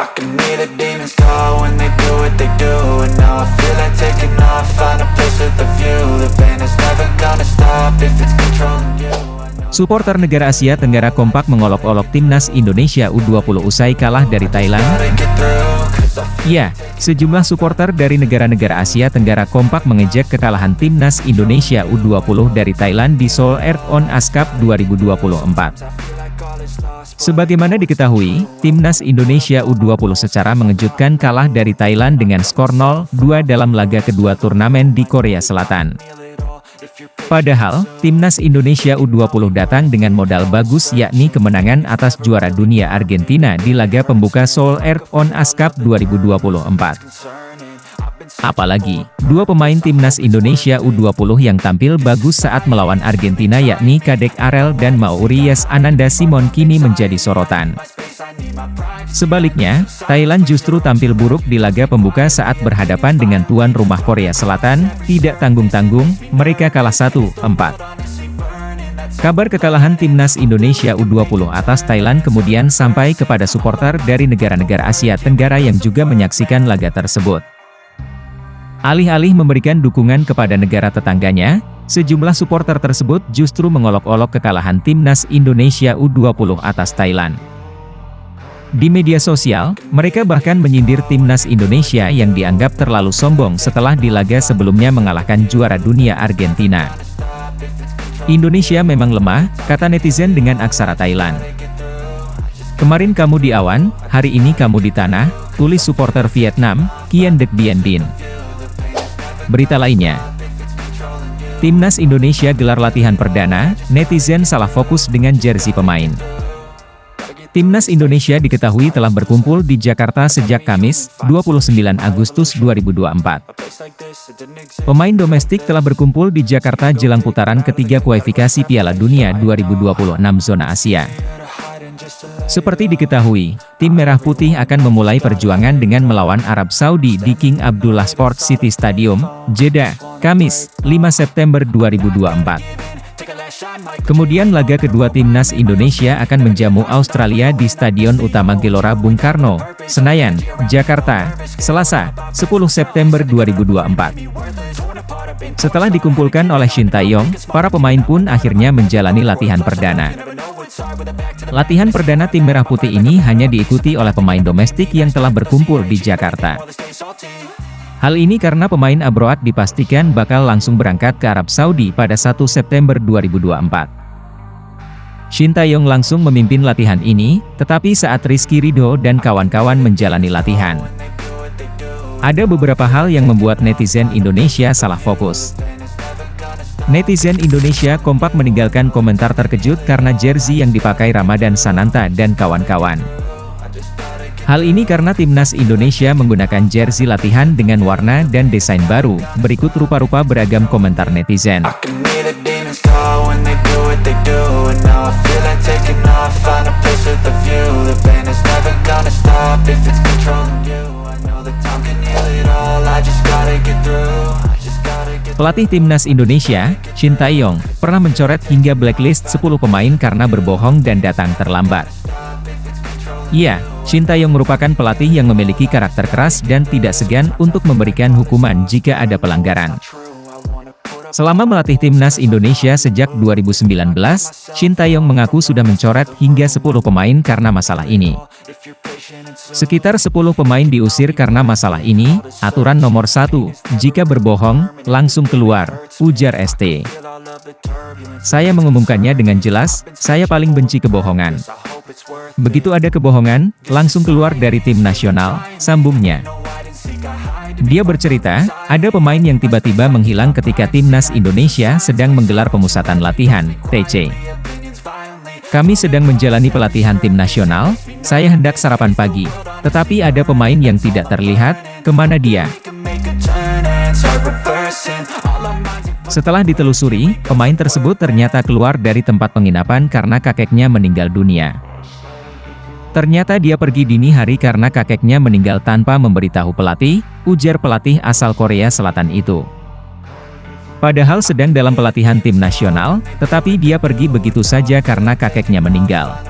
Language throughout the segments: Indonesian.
I can hear the demons call when they do what they do. And now I feel like taking off, find a place with a view. The pain is never gonna stop if it's controlling you. Suporter negara Asia Tenggara kompak mengolok-olok timnas Indonesia U20 usai kalah dari Thailand. Ya, sejumlah suporter dari negara-negara Asia Tenggara kompak mengejek kekalahan timnas Indonesia U20 dari Thailand di Seoul Earth On Ice Cup 2024. Sebagaimana diketahui, timnas Indonesia U20 secara mengejutkan kalah dari Thailand dengan skor 0-2 dalam laga kedua turnamen di Korea Selatan. Padahal, timnas Indonesia U20 datang dengan modal bagus yakni kemenangan atas juara dunia Argentina di laga pembuka Seoul Earth On Ice Cup 2024. Apalagi, dua pemain timnas Indonesia U20 yang tampil bagus saat melawan Argentina yakni Kadek Arel dan Maurice Ananda Simon kini menjadi sorotan. Sebaliknya, Thailand justru tampil buruk di laga pembuka saat berhadapan dengan tuan rumah Korea Selatan, tidak tanggung-tanggung, mereka kalah 1-4. Kabar kekalahan timnas Indonesia U20 atas Thailand kemudian sampai kepada suporter dari negara-negara Asia Tenggara yang juga menyaksikan laga tersebut. Alih-alih memberikan dukungan kepada negara tetangganya, sejumlah suporter tersebut justru mengolok-olok kekalahan timnas Indonesia U20 atas Thailand. Di media sosial, mereka bahkan menyindir timnas Indonesia yang dianggap terlalu sombong setelah di laga sebelumnya mengalahkan juara dunia Argentina. Indonesia memang lemah, kata netizen dengan aksara Thailand. Kemarin kamu di awan, hari ini kamu di tanah, tulis suporter Vietnam, Kien Dek Bien Din. Berita lainnya, timnas Indonesia gelar latihan perdana, netizen salah fokus dengan jersey pemain. Timnas Indonesia diketahui telah berkumpul di Jakarta sejak Kamis, 29 Agustus 2024. Pemain domestik telah berkumpul di Jakarta jelang putaran ketiga kualifikasi Piala Dunia 2026 zona Asia. Seperti diketahui, tim Merah Putih akan memulai perjuangan dengan melawan Arab Saudi di King Abdullah Sport City Stadium, Jeddah, Kamis, 5 September 2024. Kemudian laga kedua timnas Indonesia akan menjamu Australia di Stadion Utama Gelora Bung Karno, Senayan, Jakarta, Selasa, 10 September 2024. Setelah dikumpulkan oleh Shin Tae-yong, para pemain pun akhirnya menjalani latihan perdana. Latihan perdana tim Merah Putih ini hanya diikuti oleh pemain domestik yang telah berkumpul di Jakarta. Hal ini karena pemain abroad dipastikan bakal langsung berangkat ke Arab Saudi pada 1 September 2024. Shin Tae-yong langsung memimpin latihan ini, tetapi saat Rizky Ridho dan kawan-kawan menjalani latihan, ada beberapa hal yang membuat netizen Indonesia salah fokus. Netizen Indonesia kompak meninggalkan komentar terkejut karena jersey yang dipakai Ramadan Sananta dan kawan-kawan. Hal ini karena timnas Indonesia menggunakan jersey latihan dengan warna dan desain baru, berikut rupa-rupa beragam komentar netizen. Pelatih timnas Indonesia, Shin Tae-yong, pernah mencoret hingga blacklist 10 pemain karena berbohong dan datang terlambat. Iya, Shin Tae-yong merupakan pelatih yang memiliki karakter keras dan tidak segan untuk memberikan hukuman jika ada pelanggaran. Selama melatih timnas Indonesia sejak 2019, Shin Tae-yong mengaku sudah mencoret hingga 10 pemain karena masalah ini. Sekitar 10 pemain diusir karena masalah ini. Aturan nomor 1, jika berbohong, langsung keluar, ujar ST. Saya mengumumkannya dengan jelas, saya paling benci kebohongan. Begitu ada kebohongan, langsung keluar dari tim nasional, sambungnya. Dia bercerita, ada pemain yang tiba-tiba menghilang ketika timnas Indonesia sedang menggelar pemusatan latihan, TC. Kami sedang menjalani pelatihan tim nasional, saya hendak sarapan pagi, tetapi ada pemain yang tidak terlihat, kemana dia? Setelah ditelusuri, pemain tersebut ternyata keluar dari tempat penginapan karena kakeknya meninggal dunia. Ternyata dia pergi dini hari karena kakeknya meninggal tanpa memberitahu pelatih, ujar pelatih asal Korea Selatan itu. Padahal sedang dalam pelatihan tim nasional, tetapi dia pergi begitu saja karena kakeknya meninggal.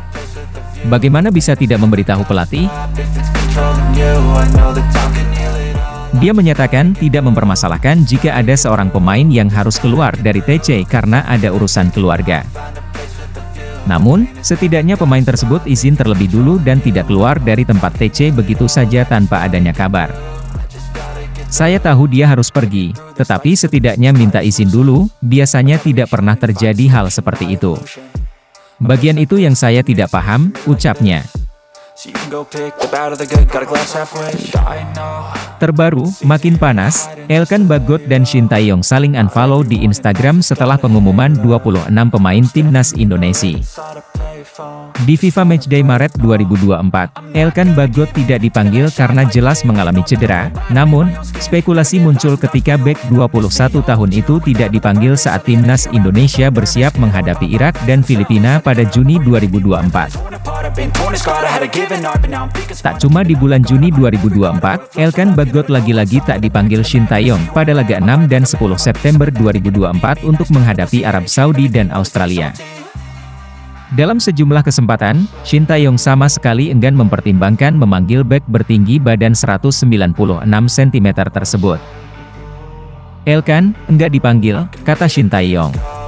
Bagaimana bisa tidak memberitahu pelatih? If it's controlling you, I know that time can heal it all. Dia menyatakan tidak mempermasalahkan jika ada seorang pemain yang harus keluar dari TC karena ada urusan keluarga. Namun, setidaknya pemain tersebut izin terlebih dulu dan tidak keluar dari tempat TC begitu saja tanpa adanya kabar. Saya tahu dia harus pergi, tetapi setidaknya minta izin dulu, biasanya tidak pernah terjadi hal seperti itu. Bagian itu yang saya tidak paham, ucapnya. So you can go pick the bad or the good, got a glass halfway. I know. Terbaru, makin panas, Elkan Bagot dan Shin Tae-yong saling unfollow di Instagram setelah pengumuman 26 pemain timnas Indonesia. Thought I'd play phone. Di FIFA Matchday Maret 2024, Elkan Bagot tidak dipanggil karena jelas mengalami cedera, namun, spekulasi muncul ketika bek 21 tahun itu tidak dipanggil saat timnas Indonesia bersiap menghadapi Irak dan Filipina pada Juni 2024. Torn apart, I've been torn and scarred, I had a given up, but now I'm thinking Tak cuma di bulan Juni 2024, Elkan Bagot lagi-lagi tak dipanggil Shin Tae-yong pada laga 6 dan 10 September 2024 untuk menghadapi Arab Saudi dan Australia. Dalam sejumlah kesempatan, Shin Tae-yong sama sekali enggan mempertimbangkan memanggil bek bertinggi badan 196 cm tersebut. Elkan, enggak dipanggil, kata Shin Tae-yong.